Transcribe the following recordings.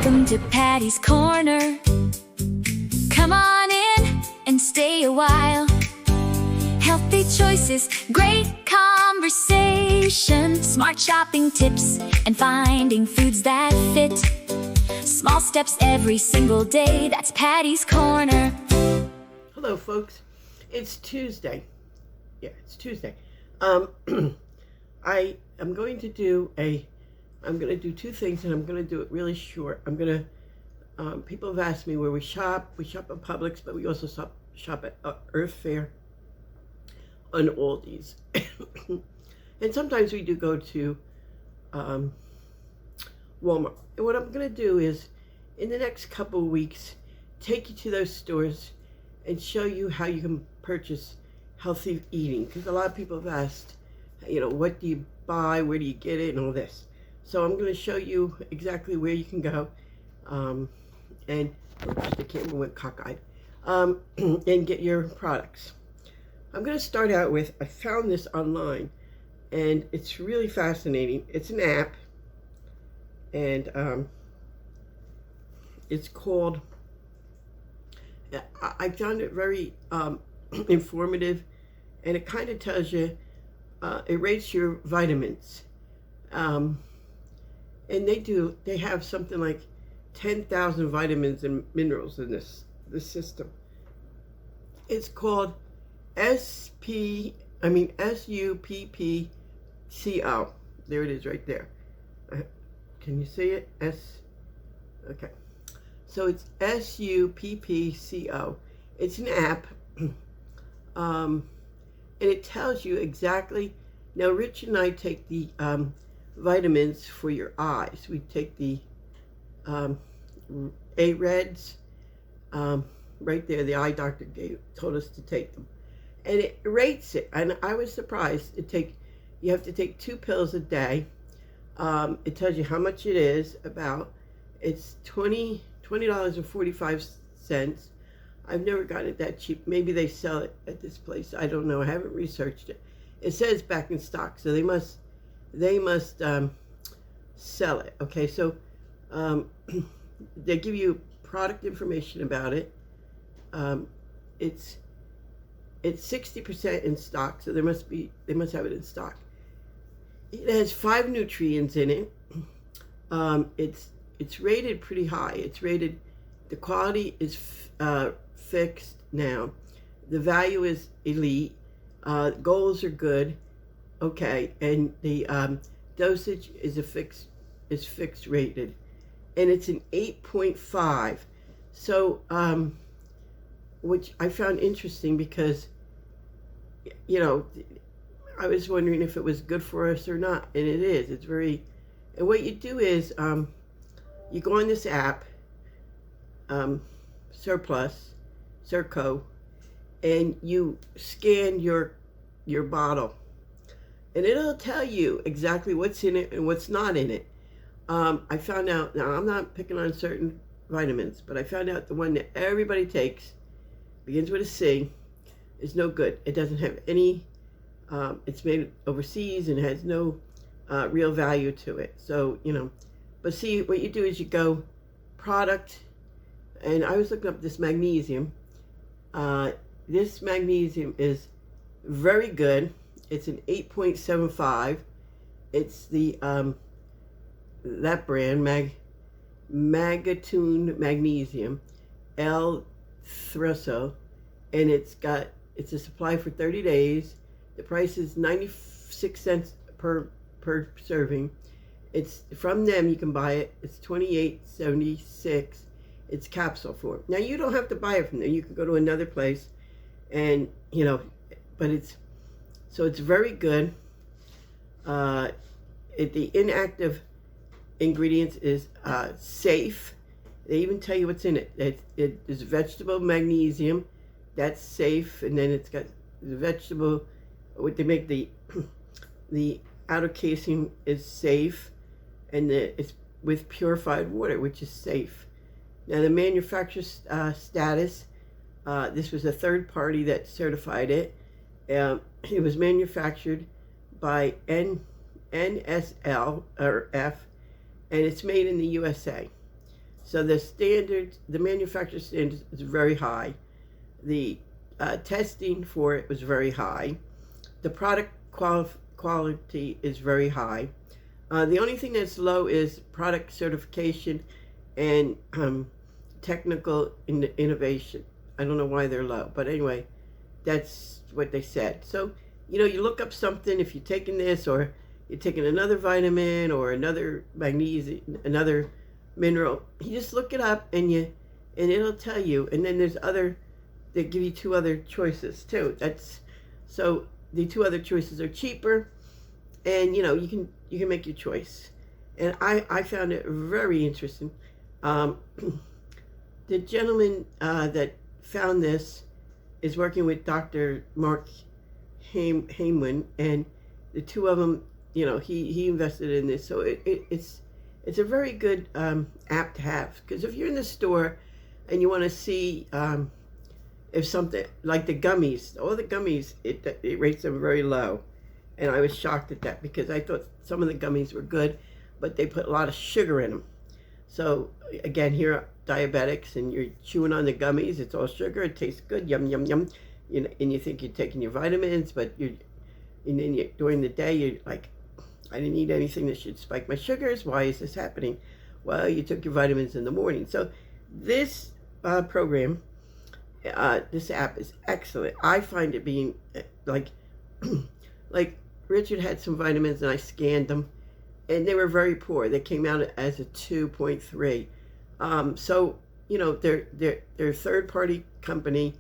Welcome to Patty's Corner. Come on in and stay a while. Healthy choices, great conversation, smart shopping tips, and finding foods that fit. Small steps every single day, that's Patty's Corner. Hello folks, it's Tuesday. Yeah, it's Tuesday. I'm going to do two things, and I'm going to do it really short. People have asked me where we shop. We shop at Publix, but we also shop at Earth Fare on Aldi's. And sometimes we do go to Walmart. And what I'm going to do is, in the next couple of weeks, take you to those stores and show you how you can purchase healthy eating. Because a lot of people have asked, what do you buy, where do you get it, and all this. So I'm going to show you exactly where you can go, and the camera went cockeyed, and get your products. I'm going to start out with, I found this online, and it's really fascinating. It's an app, and it's called, I found it very informative, and it kind of tells you, it rates your vitamins. And they have something like 10,000 vitamins and minerals in this system. It's called SUPPCO. There it is right there. Can you see it? Okay. So it's SUPPCO. It's an app. And it tells you exactly. Now, Rich and I take the vitamins for your eyes. We take the A-Reds, right there. The eye doctor told us to take them, and it rates it. And I was surprised. You have to take 2 pills a day. It tells you how much it is. It's $20.45. I've never gotten it that cheap. Maybe they sell it at this place. I don't know. I haven't researched it. It says back in stock, so they must sell it. Okay, so they give you product information about it. It's 60% in stock, so they must have it in stock. It has 5 nutrients in it. It's rated pretty high. The quality is fixed now. The value is elite. Goals are good. Okay, and the dosage is fixed rated, and it's an 8.5. So, which I found interesting because, I was wondering if it was good for us or not, and it is. It's very. And what you do is, you go on this app, Circo, and you scan your bottle. And it'll tell you exactly what's in it and what's not in it. I found out, now I'm not picking on certain vitamins, but I found out the one that everybody takes, begins with a C, is no good. It doesn't have any, it's made overseas and has no real value to it. So, but see, what you do is you go product, and I was looking up this magnesium. This magnesium is very good. It's an 8.75. It's the that brand, Magatune Magnesium, L-Threso, and it's a supply for 30 days. The price is 96 cents per serving. It's from them. You can buy it. It's $28.76. It's capsule form. Now, you don't have to buy it from there. You can go to another place, and but it's very good. The inactive ingredients is safe. They even tell you what's in it. It is vegetable magnesium. That's safe, and then it's got the vegetable. What they make the outer casing is safe, and it's with purified water, which is safe. Now, the manufacturer status. This was a third party that certified it. It was manufactured by NSL or F, and it's made in the USA. So the standard, the manufacturer standard is very high. The testing for it was very high. The product quality is very high. The only thing that's low is product certification and technical innovation. I don't know why they're low, but anyway, that's what they said. So, you look up something if you're taking this, or you're taking another vitamin or another magnesium, another mineral. You just look it up and it'll tell you. And then there's they give you two other choices too. So the two other choices are cheaper, and you can make your choice. And I found it very interesting. The gentleman that found this is working with Dr. Mark Heyman, and the two of them, he invested in this. So it's a very good app to have, because if you're in the store and you want to see if something like the gummies, all the gummies, it rates them very low. And I was shocked at that, because I thought some of the gummies were good, but they put a lot of sugar in them. So again, here are diabetics, and you're chewing on the gummies. It's all sugar. It tastes good. Yum, yum, yum. And you think you're taking your vitamins, but during the day, you're like, I didn't eat anything that should spike my sugars. Why is this happening? Well, you took your vitamins in the morning. So this program, this app is excellent. I find it being like Richard had some vitamins, and I scanned them, and they were very poor. They came out as a 2.3. So they're a third-party company.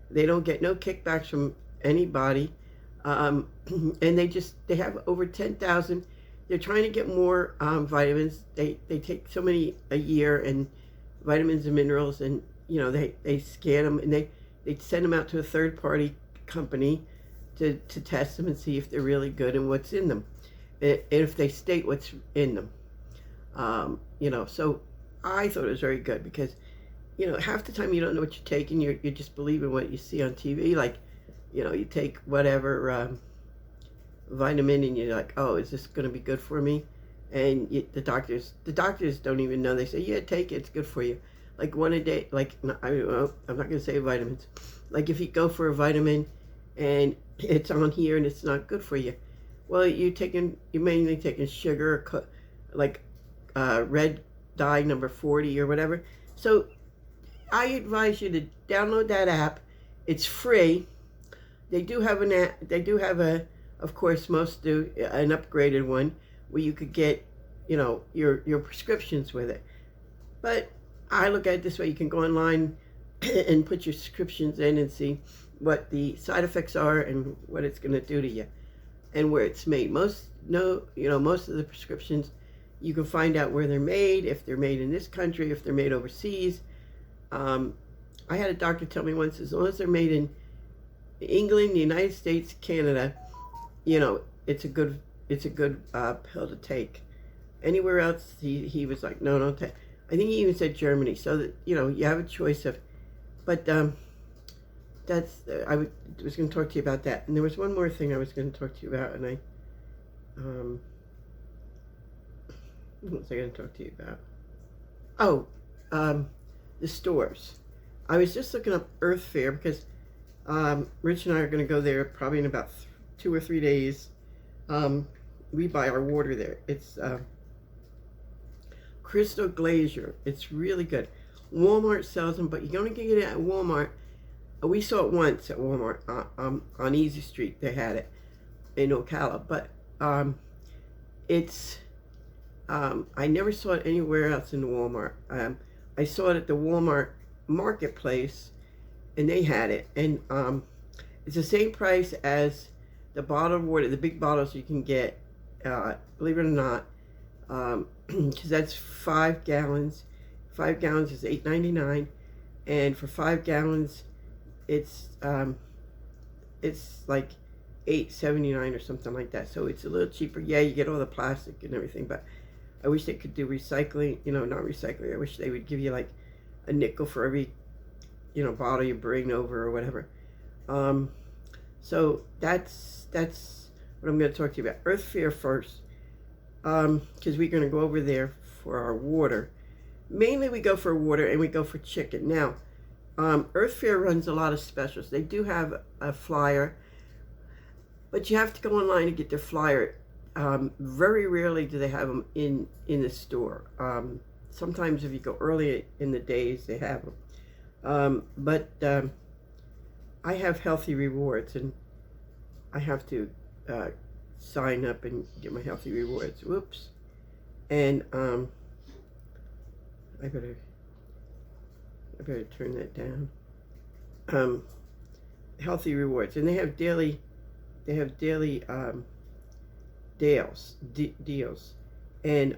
They don't get no kickbacks from anybody, and they have over 10,000. They're trying to get more vitamins. They take so many a year, and vitamins and minerals, and they scan them, and they send them out to a third-party company to test them and see if they're really good and what's in them, and if they state what's in them. So I thought it was very good, because half the time you don't know what you're taking. You're just believing what you see on TV. Like, you take whatever vitamin, and you're like, oh, is this going to be good for me? And the doctors don't even know. They say, yeah, take it. It's good for you. Like one a day. Like, I'm not going to say vitamins. Like if you go for a vitamin and it's on here and it's not good for you, well, you're mainly taking sugar, like red dye number 40 or whatever. So I advise you to download that app. It's free. They do have an app. They do have of course, most do an upgraded one where you could get, your prescriptions with it. But I look at it this way: you can go online and put your prescriptions in and see what the side effects are and what it's going to do to you, and where it's made. Most of the prescriptions, you can find out where they're made, if they're made in this country, if they're made overseas. I had a doctor tell me once, as long as they're made in England, the United States, Canada, it's a good pill to take. Anywhere else, he was like, no, don't take. I think he even said Germany. So that you have a choice of, but that's I was going to talk to you about that. And there was one more thing I was going to talk to you about, and what was I going to talk to you about? Oh, the stores. I was just looking up Earth Fair, because Rich and I are going to go there probably in about 2 or 3 days. We buy our water there. It's Crystal Glacier. It's really good. Walmart sells them, but you only can get it at Walmart. We saw it once at Walmart on Easy Street. They had it in Ocala, but it's I never saw it anywhere else in Walmart. I saw it at the Walmart marketplace, and they had it, and it's the same price as the bottled water, the big bottles you can get. Believe it or not, because that's 5 gallons. 5 gallons is $8.99, and for 5 gallons, it's like $8.79 or something like that. So it's a little cheaper. Yeah, you get all the plastic and everything, but I wish they could do recycling. Not recycling. I wish they would give you like a nickel for every bottle you bring over or whatever. So that's what I'm going to talk to you about. Earth Fair first, because we're going to go over there for our water. Mainly we go for water and we go for chicken. Now, Earth Fare runs a lot of specials. They do have a flyer, but you have to go online to get their flyer. Very rarely do they have them in the store. Sometimes if you go early in the days, they have them. But I have Healthy Rewards, and I have to sign up and get my Healthy Rewards. Whoops. And I better turn that down. Healthy Rewards, and they have daily deals, and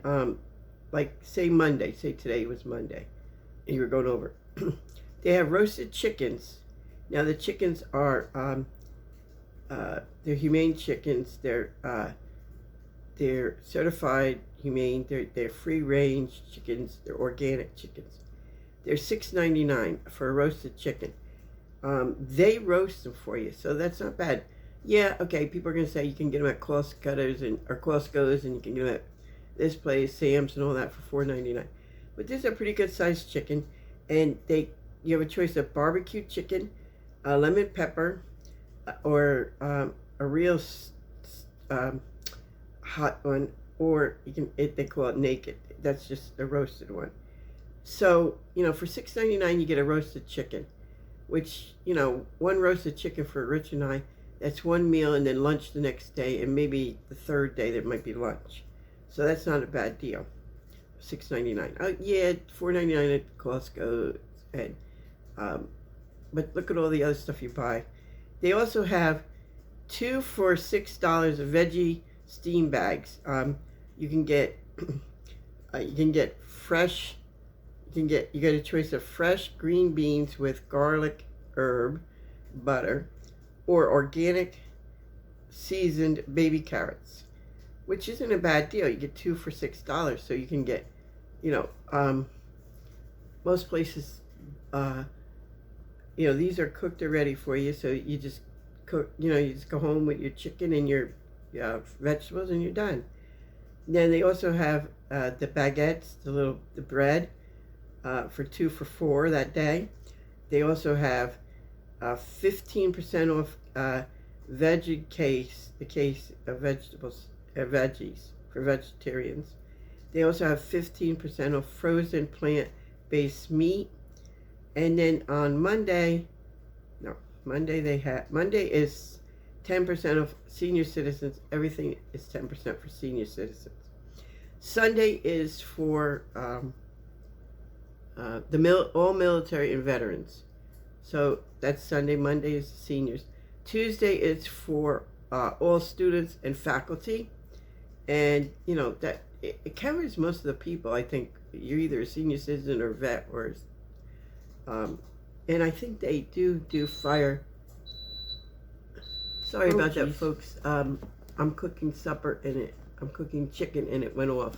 like say Monday, say today was Monday, and you were going over. They have roasted chickens. Now the chickens are they're humane chickens. They're certified humane. They're free range chickens. They're organic chickens. They're $6.99 for a roasted chicken. They roast them for you, so that's not bad. Yeah, okay, people are going to say you can get them at Costco's and you can get them at this place, Sam's and all that for $4.99. But this is a pretty good sized chicken, and you have a choice of barbecue chicken, lemon pepper, or a real hot one, or they call it naked. That's just a roasted one. So, for $6.99 you get a roasted chicken, which, one roasted chicken for Rich and I, that's one meal, and then lunch the next day, and maybe the third day there might be lunch. So that's not a bad deal. $6.99. Yeah, $4.99 at Costco, and but look at all the other stuff you buy. They also have 2 for $6 veggie steam bags. You can get fresh. You get a choice of fresh green beans with garlic, herb, butter, or organic seasoned baby carrots, which isn't a bad deal. You get 2 for $6, so you can get, most places, these are cooked already for you, so you just cook, you just go home with your chicken and your vegetables, and you're done. Then they also have the baguettes, the bread, for 2 for $4 that day. They also have 15% off the case of veggies for vegetarians. They also have 15% off frozen plant-based meat. And then on Monday is 10% off senior citizens. Everything is 10% for senior citizens. Sunday is for all military and veterans. So that's Sunday. Monday is seniors. Tuesday is for all students and faculty, and that it covers most of the people. I think you're either a senior citizen or vet, or and I think they do fire. Sorry about that, folks. I'm cooking supper, and I'm cooking chicken, and it went off.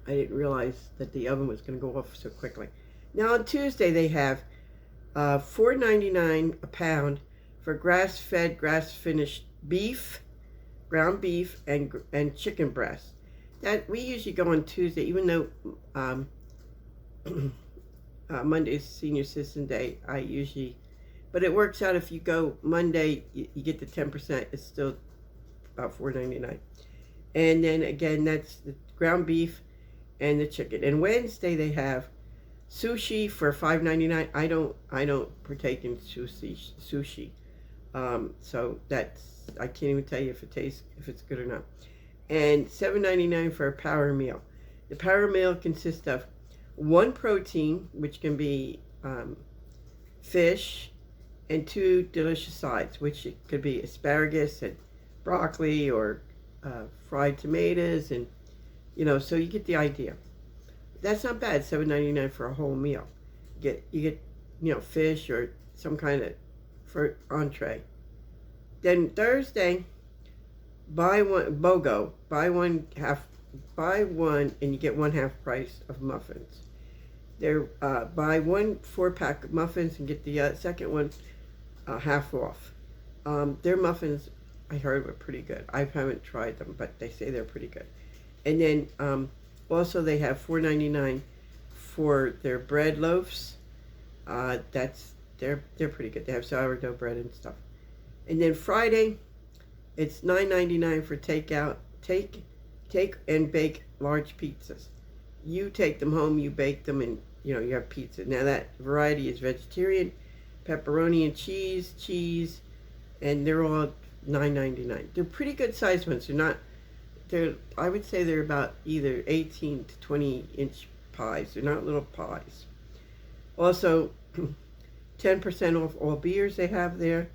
I didn't realize that the oven was going to go off so quickly. Now on Tuesday they have $4.99 a pound for grass-fed, grass-finished beef, ground beef, and chicken breast. That we usually go on Tuesday, even though Monday's Senior Citizen Day. But it works out if you go Monday, you get the 10%. It's still about $4.99, and then again that's the ground beef and the chicken. And Wednesday they have sushi for $5.99. I don't partake in sushi. So I can't even tell you if it's good or not. And $7.99 for a power meal. The power meal consists of 1 protein, which can be fish, and 2 delicious sides, which it could be asparagus and broccoli, or fried tomatoes, and so you get the idea. That's not bad. $7.99 for a whole meal. You get fish or some kind of for entree. Then Thursday, buy one BOGO. Buy one and you get 1/2 price of muffins. They're buy 1 4-pack of muffins and get the second one half off. Their muffins, I heard, were pretty good. I haven't tried them, but they say they're pretty good. And then also they have $4.99 for their bread loaves. They're pretty good. They have sourdough bread and stuff. And then Friday, it's $9.99 for takeout. Take and bake large pizzas. You take them home, you bake them, and you have pizza. Now that variety is vegetarian, pepperoni and cheese, and they're all $9.99. They're pretty good sized ones. I would say they're about either 18 to 20-inch pies. They're not little pies. Also, 10% off all beers they have there.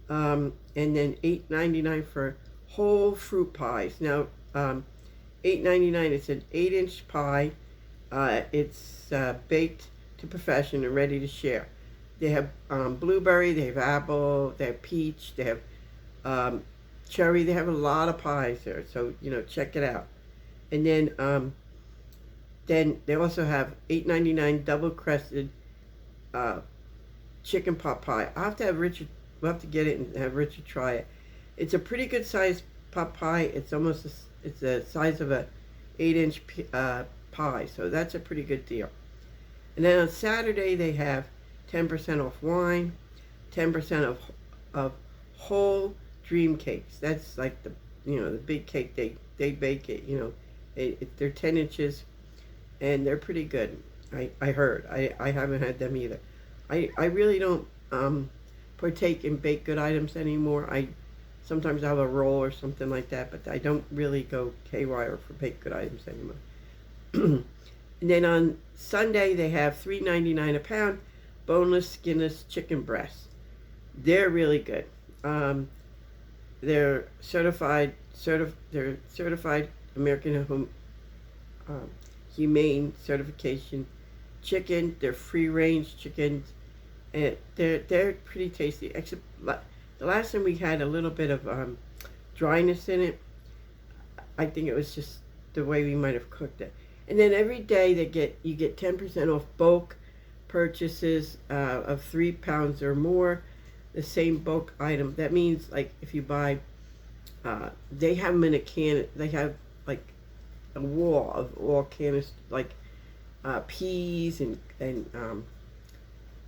And then $8.99 for whole fruit pies. Now, $8.99, it's an 8-inch pie. It's baked to perfection and ready to share. They have blueberry, they have apple, they have peach, they have cherry. They have a lot of pies there, so check it out. And then they also have $8.99 double crested chicken pot pie. I'll have to have Richard. We'll have to get it and have Richard try it. It's a pretty good size pot pie. It's it's the size of a 8-inch pie, so that's a pretty good deal. And then on Saturday they have 10% off wine, 10% of whole dream cakes. That's like the big cake. They bake it. They're 10 inches, and they're pretty good. I heard. I haven't had them either. I really don't partake in baked good items anymore. Sometimes I have a roll or something like that, but I don't really go haywire for baked good items anymore. And then on Sunday they have $3.99 a pound boneless skinless chicken breasts. They're really good. They're certified American Humane certification chicken. They're free range chickens, and they're pretty tasty. Except the last time we had a little bit of dryness in it. I think it was just the way we might have cooked it. And then every day you get 10% off bulk purchases of 3 pounds or more. The same bulk item. That means like if you buy, they have them in a can. They have like a wall of all cans, like peas and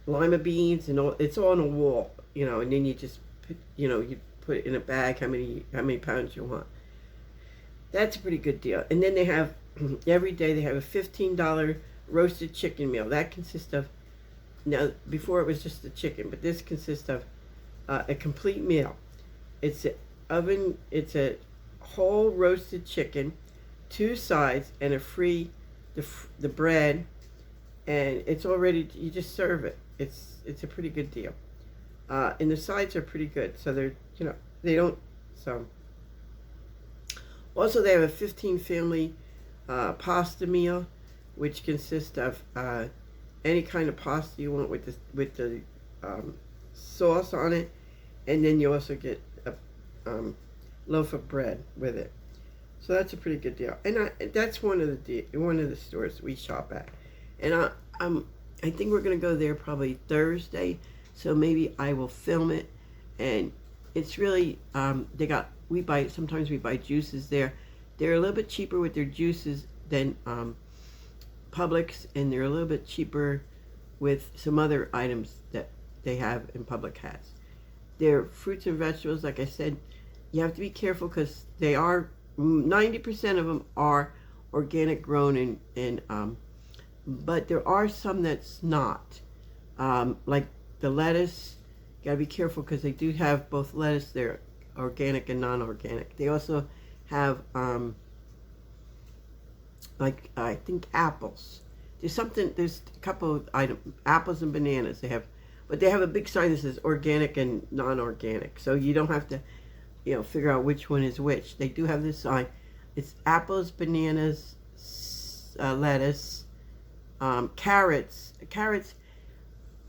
lima beans and all. It's all on a wall, and then you just you put it in a bag how many pounds you want. That's a pretty good deal. And then they have every day they have a $15 roasted chicken meal. That consists of, now before it was just the chicken, but this consists of a complete meal. It's a whole roasted chicken, 2 sides, and the bread, and it's all ready. You just serve it. It's a pretty good deal. And the sides are pretty good, so they don't. So also they have a 15 family pasta meal, which consists of any kind of pasta you want with the sauce on it, and then you also get a loaf of bread with it. So that's a pretty good deal, and that's one of the stores we shop at, and I think we're gonna go there probably Thursday, so maybe I will film it. And it's really sometimes we buy juices there. They're a little bit cheaper with their juices than Publix, and they're a little bit cheaper with some other items that they have and Publix has. Their fruits and vegetables, like I said, you have to be careful because they are 90% of them are organic grown, and but there are some that's not. Like the lettuce, you gotta be careful because they do have both lettuce. They're organic and non-organic. They also have like I think apples. There's a couple of items, apples and bananas they have, but they have a big sign that says organic and non-organic, so you don't have to figure out which one is which. They do have this sign. It's apples, bananas, lettuce, carrots.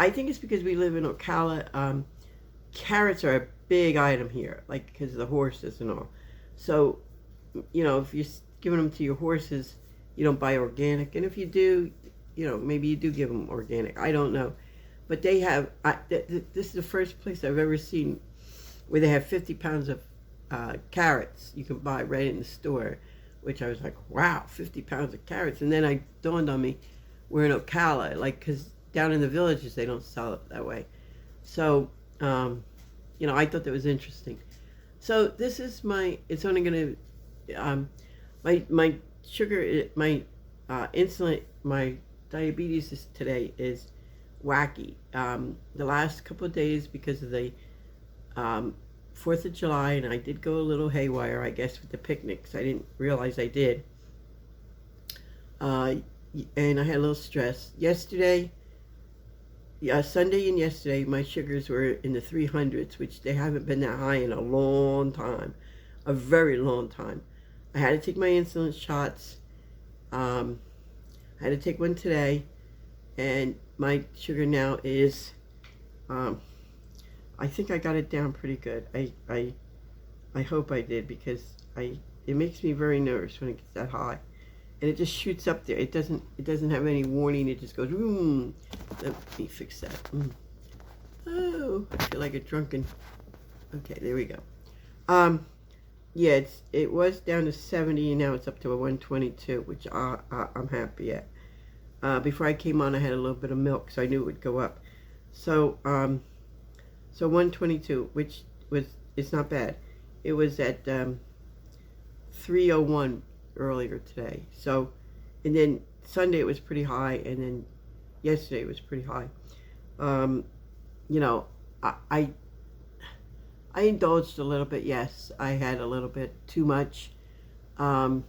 I think it's because we live in Ocala. Carrots are a big item here, like because of the horses and all. So, if you're giving them to your horses, you don't buy organic. And if you do, maybe you do give them organic. I don't know. But they have, this is the first place I've ever seen where they have 50 pounds of carrots you can buy right in the store, which I was like, wow, 50 pounds of carrots. And then it dawned on me, we're in Ocala, like, because down in the villages they don't sell it that way. So, I thought that was interesting. So this is it's only going to, my sugar, my insulin, my diabetes today is wacky. The last couple of days, because of the 4th of July, and I did go a little haywire, I guess, with the picnics. I didn't realize I did. And I had a little stress. Yesterday, Sunday and yesterday, my sugars were in the 300s, which they haven't been that high in a long time. A very long time. I had to take my insulin shots. I had to take one today, and my sugar now is, I think I got it down pretty good. I hope I did, because it makes me very nervous when it gets that high, and it just shoots up there. It doesn't have any warning. It just goes. Let me fix that. Oh, I feel like a drunken. Okay, there we go. Yeah, it was down to 70, and now it's up to a 122, which I'm happy at. Before I came on, I had a little bit of milk, so I knew it would go up. So 122, which it's not bad. It was at 301 earlier today. So, and then Sunday it was pretty high, and then yesterday it was pretty high. I indulged a little bit. Yes, I had a little bit too much. I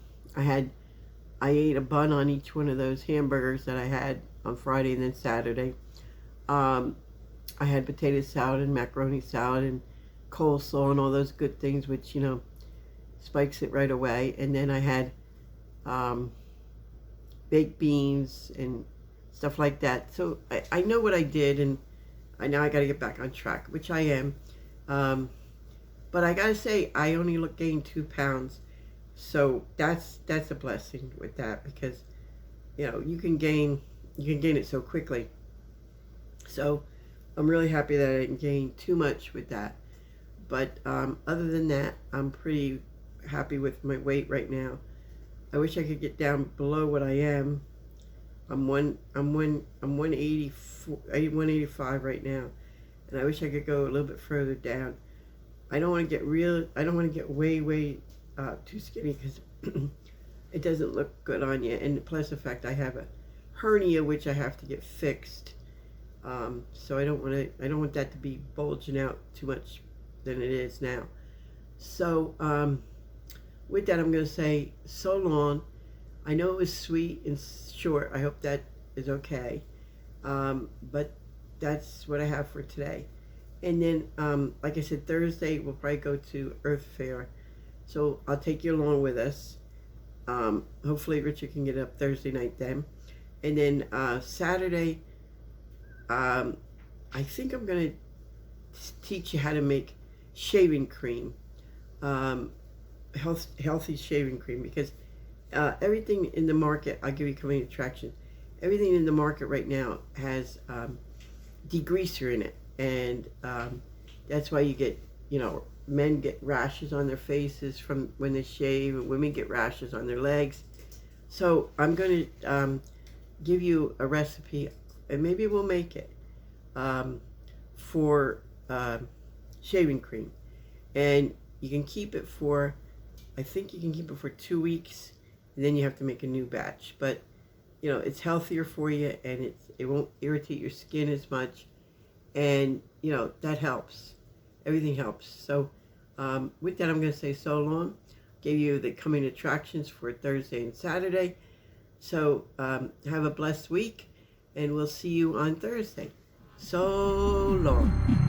ate a bun on each one of those hamburgers that I had on Friday and then Saturday. I had potato salad and macaroni salad and coleslaw and all those good things, which, spikes it right away. And then I had baked beans and stuff like that. So I know what I did, and I got to get back on track, which I am. But I got to say, I only gained 2 pounds. So that's a blessing with that, because, you can gain it so quickly. So I'm really happy that I didn't gain too much with that. But other than that, I'm pretty happy with my weight right now. I wish I could get down below what I am. I'm 185 right now, and I wish I could go a little bit further down. I don't want to get way too skinny, because it doesn't look good on you. And plus the fact I have a hernia which I have to get fixed. So I don't want that to be bulging out too much than it is now. So with that, I'm going to say so long. I know it was sweet and short. I hope that is okay. But that's what I have for today. And then, like I said, Thursday we'll probably go to Earth Fair. So I'll take you along with us. Hopefully Richard can get up Thursday night then. And then Saturday, I think I'm going to teach you how to make shaving cream. Healthy shaving cream, because everything in the market, I'll give you coming attraction. Everything in the market right now has degreaser in it, and that's why you get, men get rashes on their faces from when they shave, and women get rashes on their legs. So I'm going to give you a recipe, and maybe we'll make it for shaving cream, and you can keep it for, I think you can keep it for 2 weeks, and then you have to make a new batch. But it's healthier for you, and it won't irritate your skin as much, and that helps. Everything helps. So with that, I'm going to say so long. Gave you the coming attractions for Thursday and Saturday. So have a blessed week, and we'll see you on Thursday. So long.